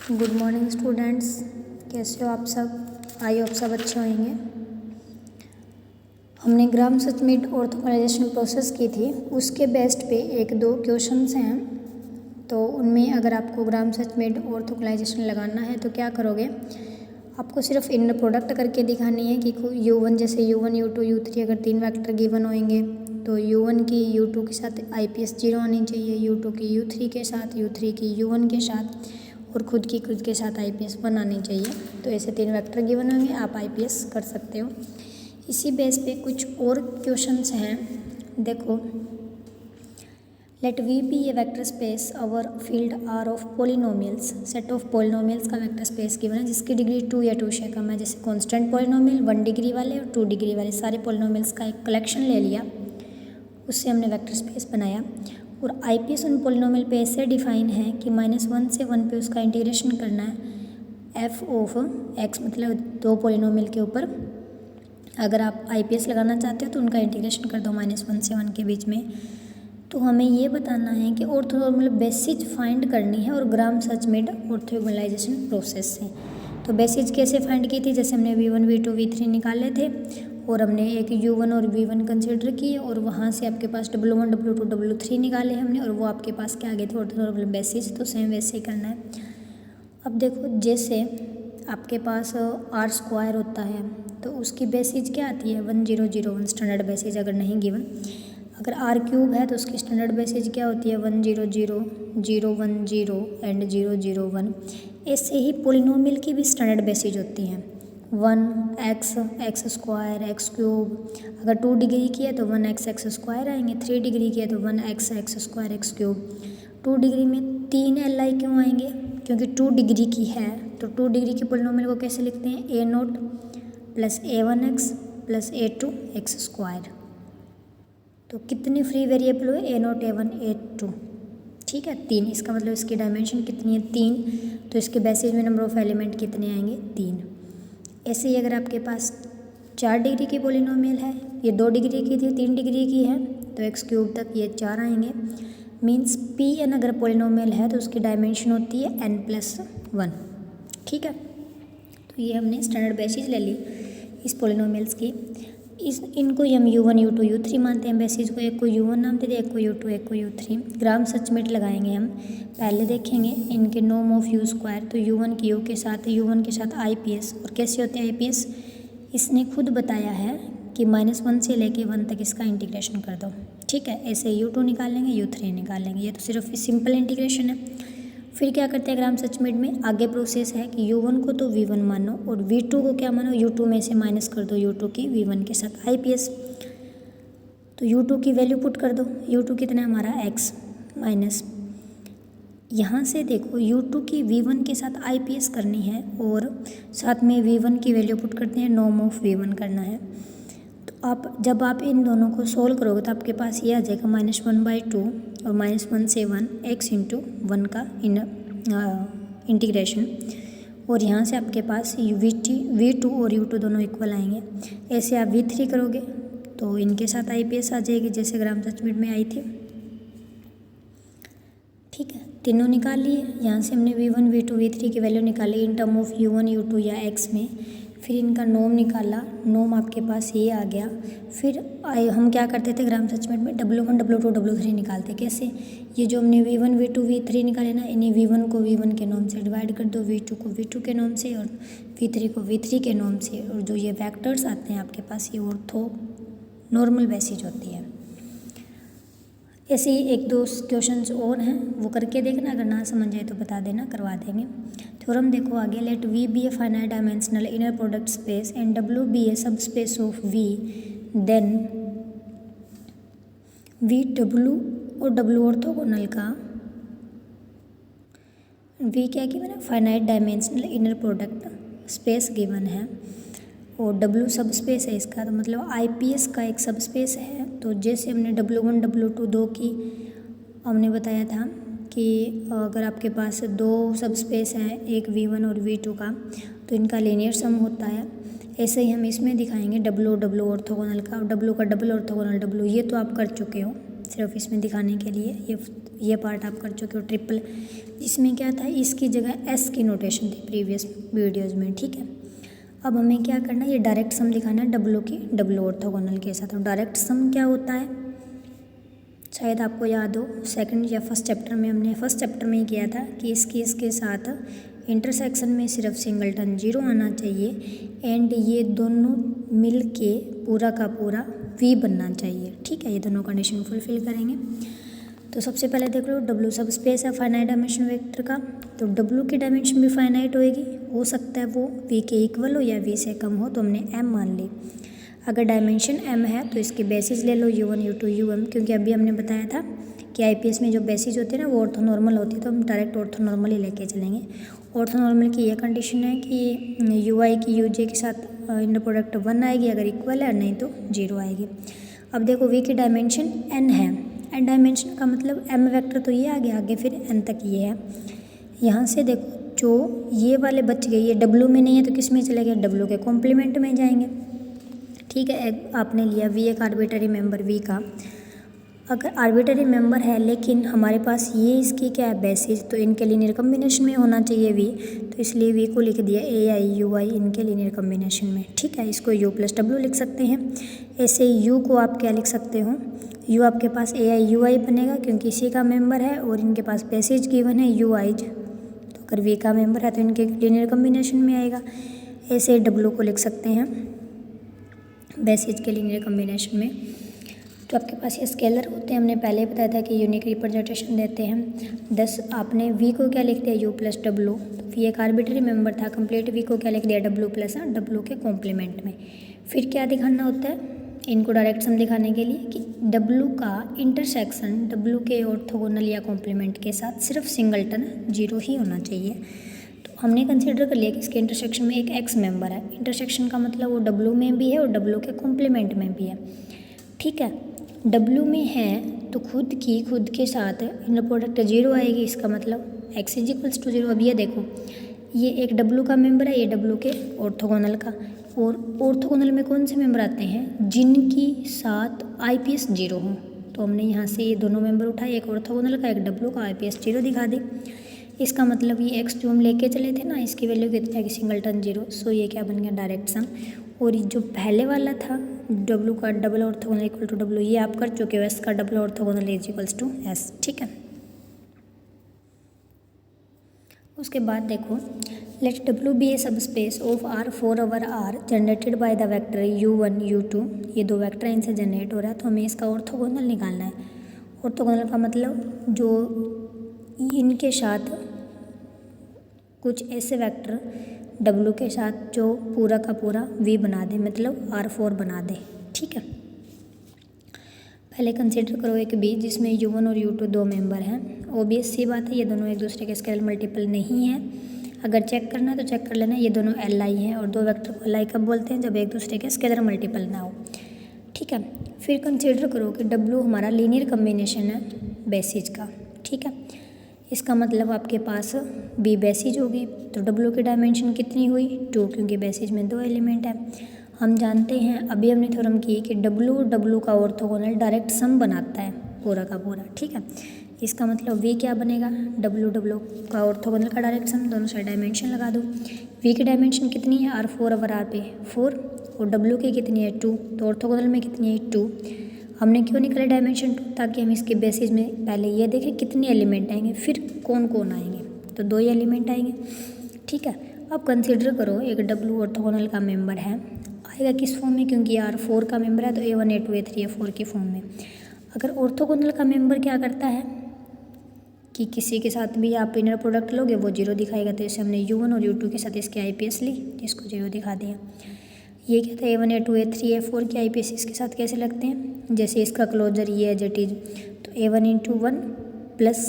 Good morning students, कैसे हो आप सब। आई होप सब अच्छे होंगे। हमने ग्राम सचमिट ऑर्थोगोनलाइजेशन प्रोसेस की थी, उसके बेस्ड पे एक दो क्वेश्चंस हैं। तो उनमें अगर आपको ग्राम सचमिट ऑर्थोगोनलाइजेशन लगाना है तो क्या करोगे, आपको सिर्फ इनर प्रोडक्ट करके दिखानी है कि U1 जैसे U1 U2 U3 अगर तीन वेक्टर गिवन होंगे तो U1 की U2 के साथ IPS 0 होनी चाहिए, U2 की U3 के साथ, U3 की U1 के साथ और खुद के साथ IPS 1 आनी चाहिए। तो ऐसे तीन वेक्टर गिवन होंगे, आप IPS कर सकते हो। इसी बेस पे कुछ और क्वेश्चंस हैं। देखो, let V be a vector space, over field R of polynomials, set of polynomials का वेक्टर स्पेस गिवन है जिसकी डिग्री 2 या 2 से कम है। जैसे कांस्टेंट पोलिनोमियल 1 डिग्री वाले और 2 डिग्री वाले सारे पोलिनोमियल्स का एक कलेक्शन ले लिया, उससे हमने वेक्टर स्पेस बनाया। और IPS उन पोलिनोमियल पे ऐसे डिफाइन है कि -1 से 1 पे उसका इंटीग्रेशन करना है f ऑफ x, मतलब दो पोलिनोमियल के ऊपर अगर आप IPS लगाना चाहते हो तो उनका इंटीग्रेशन कर दो -1 से 1 के बीच में। तो हमें ये बताना है कि ऑर्थोगोनल बेसिस फाइंड करनी है और ग्राम सचमिट ऑर्थोगोनलाइजेशन प्रोसेस से। तो बेसिस कैसे फाइंड की थी, जैसे हमने V1 V2 V3 निकाले थे और हमने एक U1 और V1 कंसिडर किए और वहाँ से आपके पास W1 W2 W3 निकाले हमने और वो आपके पास क्या आ गए थे ऑर्थोगोनल बेसिस। तो सेम वैसे ही करना है। अब देखो, जैसे आपके पास R² होता है तो उसकी बेसिस क्या आती है 1001 स्टैंडर्ड बेसिस अगर नहीं गिवन। अगर R³ है तो उसकी स्टैंडर्ड बेसिस क्या होती है 100 010 एंड 001। ऐसे ही पोलिनोमियल की भी स्टैंडर्ड बेसिस होती हैं 1x x² x³। अगर 2 डिग्री की है तो 1x x² आएंगे, 3 डिग्री की है तो 1x x² x³। 2 डिग्री में 3 Li क्यों आएंगे, क्योंकि 2 डिग्री की है। तो 2 डिग्री के पोलिनोमियल को कैसे लिखते हैं A0 plus A1x plus A2 x²। तो कितनी फ्री वेरिएबल हुए A0 A1 A2, ठीक है 3। इसका मतलब इसकी डायमेंशन कितनी है 3। तो इसके बेसिस में नंबर ऑफ एलिमेंट कितने आएंगे 3। ऐसे ही अगर आपके पास 4 डिग्री की पोलिनोमियल है, ये 2 डिग्री की थी 3 डिग्री की है तो x³ तक ये 4 आएंगे। मीन्स Pn अगर पोलिनोमियल है तो उसकी डायमेंशन होती है n+1, ठीक है। तो ये हमने स्टैंडर्ड बेसिस ले ली इस पोलिनोमियल्स की। इनको हम U1 U2 U3 मानते हैं बेसिस को। एक को U1 नाम दे दिया, एक को U2 एक को U3। ग्राम सचमिट लगाएंगे हम। पहले देखेंगे इनके नॉर्म ऑफ U²। तो U1 की U के साथ IPS। और कैसे होते हैं IPS, इसने खुद बताया है कि -1 से लेके 1 तक इसका इंटीग्रेशन कर दो, ठीक है। ऐसे U2 निकालेंगे U3 निकालेंगे, ये तो सिर्फ सिंपल इंटीग्रेशन है। फिर क्या करते हैं ग्राम सचमिट में, आगे प्रोसेस है कि U1 को तो V1 मानो और V2 को क्या मानो U2 में से माइनस कर दो U2 की V1 के साथ IPS। तो U2 की वैल्यू पुट कर दो, U2 कितना है हमारा x माइनस, यहाँ से देखो U2 की V1 के साथ IPS करनी है और साथ में V1 की वैल्यू पुट करते हैं, नॉर्म ऑफ V1 करना है। तो जब आप इन दोनों को सोल्व करोगे तो आपके पास ये आ जाएगा -1/2 और -1 से 1 x × 1 का इंटीग्रेशन। और यहाँ से आपके पास V2 और U2 दोनों इक्वल आएंगे। ऐसे आप V3 करोगे तो इनके साथ IPS आ जाएगी जैसे ग्राम सचमिट में आई थी, ठीक है। तीनों निकाल लिए। यहाँ से हमने V1 V2 V3 की वैल्यू निकाली in term of U1 U2 या x में। फिर इनका नॉर्म निकाला, नॉर्म आपके पास ये आ गया। फिर हम क्या करते थे ग्राम सचमिट में W1 W2 W3 निकालते। कैसे, ये जो हमने V1 V2 V3 निकाले ना, इन्हीं V1 को V1 के नॉर्म से डिवाइड कर दो, V2 को V2 के नॉर्म से और V3 को V3 के नॉर्म से। और जो ये वेक्टर्स आते हैं आपके पास ये ऑर्थो नॉर्मल बेसिस होती है। ऐसे ही एक दो क्वेश्चंस और हैं, वो करके देखना, अगर ना समझ आए तो बता देना, करवा देंगे। थ्योरम देखो आगे, let V be a finite dimensional inner product space and W be a subspace of V, then V W और W ऑर्थोगोनल का V क्या गिवन है finite dimensional inner product space given है और W सब space है इसका, तो मतलब IPS का एक सब स्पेस है। तो जैसे हमने W1 W2 दो की हमने बताया था कि अगर आपके पास दो सब स्पेस हैं, एक V1 और V2 का, तो इनका लीनियर सम होता है। ऐसे ही हम इसमें दिखाएंगे W ऑर्थोगोनल का, W का डबल ऑर्थोगोनल W, ये तो आप कर चुके हो, सिर्फ इसमें दिखाने के लिए ये ये पार्ट आप कर चुके हो ट्रिपल, जिसमें क्या था इसकी जगह एस की नोटेशन थी प्रीवियस वीडियोज़ में, ठीक है। अब हमें क्या करना है, ये डायरेक्ट सम दिखाना है डब्लू की डब्लू ऑर्थोगोनल के साथ। और डायरेक्ट सम क्या होता है, शायद आपको याद हो सेकंड या फर्स्ट चैप्टर में, हमने फर्स्ट चैप्टर में ही किया था कि इसके साथ इंटरसेक्शन में सिर्फ सिंगलटन जीरो आना चाहिए एंड ये दोनों मिल के पूरा का पूरा वी बनना चाहिए, ठीक है। ये दोनों कंडीशन फुलफिल करेंगे। तो सबसे पहले देख लो डब्लू सब स्पेस है फाइनाइट डायमेंशन वेक्टर का, तो डब्लू की डायमेंशन भी फाइनाइट होएगी, हो सकता है वो वी के इक्वल हो या वी से कम हो, तो हमने एम मान ली। अगर डायमेंशन एम है तो इसके बेसिस ले लो u1 u2 um, क्योंकि अभी हमने बताया था कि आईपीएस में जो बेसिस होते हैं ना वो ऑर्थोनॉर्मल होती है, तो हम डायरेक्ट ऑर्थोनॉर्मल ही लेके चलेंगे। ऑर्थोनॉर्मल की यह कंडीशन है कि यू आई की यूजे के साथ इंडर प्रोडक्ट 1 आएगी अगर इक्वल है, नहीं तो 0 आएगी। अब देखो वी की डायमेंशन n है, एन डायमेंशन का मतलब m वेक्टर तो ये आ गया, आगे फिर n तक ये है। यहाँ से देखो जो ये वाले बच गए, ये w में नहीं है तो किस में चले गए, w के कॉम्प्लीमेंट में जाएंगे, ठीक है। आपने लिया वी एक आर्बिटरी मेंबर वी का, अगर आर्बिटरी मेंबर है लेकिन हमारे पास ये इसकी क्या है बेसिस, तो इनके लीनियर कम्बिनेशन में होना चाहिए वी, तो इसलिए वी को लिख दिया ए आई यू आई इनके लीनियर कम्बिनेशन में, ठीक है। इसको यू प्लस डब्ल्यू लिख सकते हैं। ऐसे यू को आप क्या लिख सकते हो, यू आपके पास ए आई यू आई बनेगा क्योंकि इसी का मेंबर है और इनके पास बेसिस गिवन है यू आईज, तो अगर वी का मेंबर है तो इनके लीनियर कम्बिनेशन में आएगा। ऐसे डब्ल्यू को लिख सकते हैं बेसिस के लीनियर कम्बिनेशन में। तो आपके पास ये स्केलर होते हैं, हमने पहले बताया था कि यूनिक रिप्रेजेंटेशन देते हैं। 10 आपने वी को क्या लिख दिया यू प्लस डब्ल्यू, तो वी एक आर्बिटरी मेंबर था, कंप्लीट वी को क्या लिख दिया डब्ल्यू प्लस डब्ल्यू के कॉम्प्लीमेंट में। फिर क्या दिखाना होता है इनको डायरेक्ट सम दिखाने के लिए कि डब्ल्यू का इंटरसेक्शन डब्ल्यू के ऑर्थोगोनल या कॉम्प्लीमेंट के साथ सिर्फ सिंगलटन 0 ही होना चाहिए। तो हमने कंसिडर कर लिया कि इसके इंटरसेक्शन में एक एक्स मेंबर है, इंटरसेक्शन का मतलब वो डब्ल्यू में भी है और डब्ल्यू के कॉम्प्लीमेंट में भी है, ठीक है। डब्ल्यू में है तो खुद के साथ इनर प्रोडक्ट 0 आएगी, इसका मतलब x इज इक्वल्स टू 0। अब ये देखो ये एक डब्ल्यू का मेंबर है, ये डब्ल्यू के ऑर्थोगोनल का, और ऑर्थोगोनल में कौन से मेंबर आते हैं जिनकी साथ आईपीएस 0 हो, तो हमने यहाँ से ये दोनों मेंबर उठाए, एक ऑर्थोगोनल का एक डब्ल्यू का, आईपीएस 0 दिखा दी। इसका मतलब ये x जो हम लेके चले थे ना इसकी वैल्यू कितनी है कि सिंगलटन 0, सो ये क्या बन गया डायरेक्ट सम। और ये जो पहले वाला था डब्ल्यू का double orthogonal equal to W, ये आप कर चुके हो, एस का double orthogonal is equals to S, ठीक है। उसके बाद देखो late W be a subspace of R four over R generated by the vector u1 u2, ये दो वेक्टर इनसे जनरेट हो रहा है, तो हमें इसका ऑर्थोगोनल निकालना है। ऑर्थोगोनल का मतलब जो इनके साथ कुछ ऐसे वेक्टर W के साथ जो पूरा का पूरा V बना दे, मतलब R4 बना दे, ठीक है। पहले कंसिडर करो एक B जिसमें U1 और U2 दो मेंबर हैं। ऑब्वियस सी बात है ये दोनों एक दूसरे के स्केलर मल्टीपल नहीं है, अगर चेक करना है तो चेक कर लेना, ये दोनों Li हैं और दो वेक्टर को Li कब बोलते हैं जब एक दूसरे के स्केलर मल्टीपल ना हो, ठीक है। फिर कंसिडर करो कि W हमारा लीनियर कम्बिनेशन है बेसिस का, ठीक है। इसका मतलब आपके पास बी बेसिस होगी, तो डब्ल्यू की डायमेंशन कितनी हुई 2, क्योंकि बेसिस में 2 एलिमेंट है। हम जानते हैं अभी हमने थ्योरम की कि डब्ल्यू का ऑर्थोगोनल डायरेक्ट सम बनाता है पूरा का पूरा, ठीक है। इसका मतलब वी क्या बनेगा डब्ल्यू का ऑर्थोगोनल का डायरेक्ट सम, दोनों साइड डायमेंशन लगा दो। वी की डायमेंशन कितनी है R4 ओवर R पे 4, और डब्ल्यू की कितनी है 2, तो ऑर्थोगोनल में कितनी है 2। हमने क्यों निकाला डायमेंशन 2, ताकि हम इसके बेसिस में पहले ये देखें कितने एलिमेंट आएंगे फिर कौन कौन आएंगे, तो 2 एलिमेंट आएंगे, ठीक है। अब कंसिडर करो एक डब्ल्यू ऑर्थोगोनल का मेंबर है, आएगा किस फॉर्म में, क्योंकि R4 का मेंबर है तो A1 A2 A3 A4 की फॉर्म में। अगर ऑर्थोगोनल का मेंबर क्या करता है कि किसी के साथ भी आप इनर प्रोडक्ट लोगे वो 0 दिखाएगा, तो इसे हमने U1 और U2 के साथ इसके आईपीएस ली जिसको 0 दिखा दिया। ये क्या था A1 A2 A3 A4 के आईपीएस इसके साथ कैसे लगते हैं, जैसे इसका क्लोजर ये है जेट इज, तो A1 into 1 plus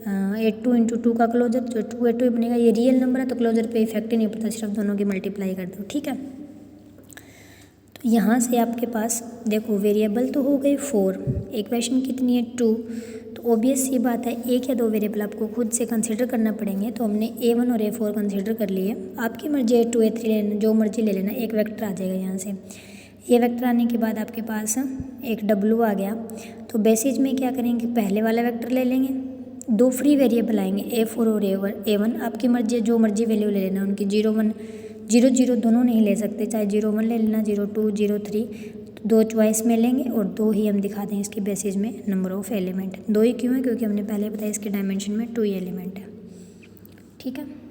A2 into 2 का क्लोजर जो 2 A2 बनेगा, ये रियल नंबर है तो क्लोजर पे इफेक्ट ही नहीं पड़ता, सिर्फ दोनों की मल्टीप्लाई कर दो, ठीक है। तो यहाँ से आपके पास देखो वेरिएबल तो हो गए 4, इक्वेशन कितनी है 2, तो ऑब्वियस सी बात है एक या दो वेरिएबल आपको खुद से कंसीडर करना पड़ेंगे, तो हमने A1 और A4 कंसीडर कर लिए। आपकी मर्जी A2 A3 लेना, जो मर्जी ले लेना, एक वेक्टर आ जाएगा यहाँ से। ये वेक्टर आने के बाद आपके पास एक W आ गया, तो बेसिस में क्या करेंगे पहले वाला वेक्टर ले लेंगे, दो फ्री वेरिएबल आएंगे A4 और A1, आपकी मर्जी है जो मर्जी वैल्यू ले लेना उनकी, 0 1 0 0 दोनों नहीं ले सकते, चाहे 0 1 ले लेना, 0 2 0 3, दो चॉइस में लेंगे और दो ही हम दिखाते हैं इसकी बेसिस में नंबर ऑफ एलिमेंट। दो ही क्यों है, क्योंकि हमने पहले बताया इसके डायमेंशन में 2 एलिमेंट है। ठीक है।